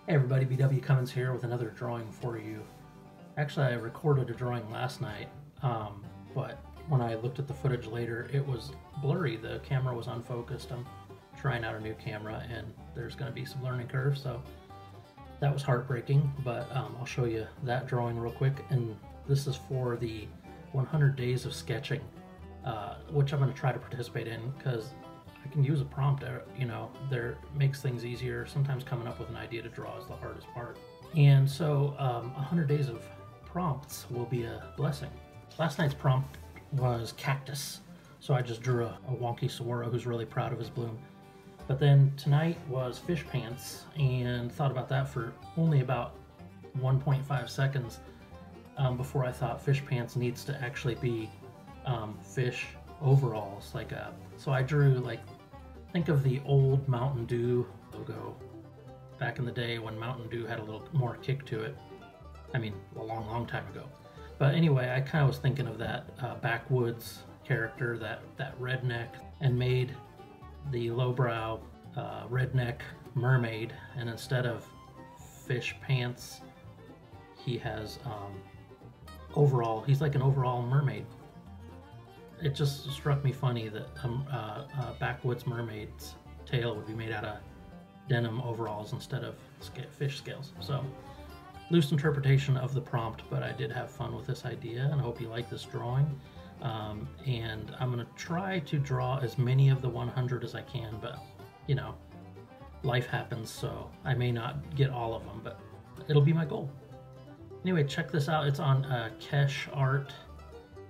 Hey everybody, bwcummins here with another drawing for you. Actually, I recorded a drawing last night, but when I looked at the footage later, it was blurry. The camera was unfocused. I'm trying out a new camera and there's going to be some learning curve, so that was heartbreaking, but I'll show you that drawing real quick. And this is for the 100 days of sketching, which I'm going to try to participate in because I can use a prompt, there makes things easier. Sometimes coming up with an idea to draw is the hardest part. And so 100 days of prompts will be a blessing. Last night's prompt was Cactus. So I just drew a wonky saguaro who's really proud of his bloom. But then tonight was Fish Pants, and thought about that for only about 1.5 seconds before I thought Fish Pants needs to actually be fish overalls. So I drew, think of the old Mountain Dew logo back in the day when Mountain Dew had a little more kick to it. I mean, a long time ago. But anyway, I kind of was thinking of that backwoods character, that redneck, and made the lowbrow redneck mermaid, and instead of fish pants, he has overall. He's like an overall mermaid. It just struck me funny that a backwoods mermaid's tail would be made out of denim overalls instead of fish scales. So, loose interpretation of the prompt, but I did have fun with this idea, and I hope you like this drawing. And I'm going to try to draw as many of the 100 as I can, but, life happens, so I may not get all of them, but it'll be my goal. Anyway, check this out. It's on Kesh Art,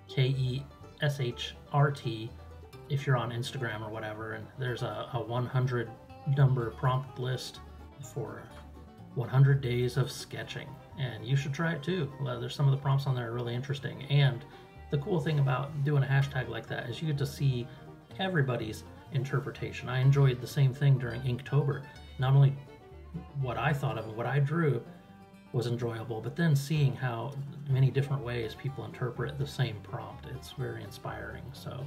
KESHRT, if you're on Instagram or whatever, and there's a 100 number prompt list for 100 days of sketching, and you should try it too. There's some of the prompts on there are really interesting, and the cool thing about doing a hashtag like that is you get to see everybody's interpretation. I enjoyed the same thing during Inktober. Not only what I thought of and what I drew was enjoyable, but then seeing how many different ways people interpret the same prompt. It's very inspiring. So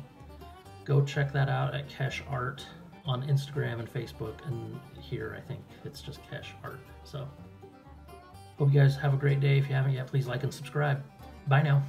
go check that out at Kesh Art on Instagram and Facebook, and here I think it's just Kesh Art. So hope you guys have a great day. If you haven't yet, please like and subscribe. Bye now.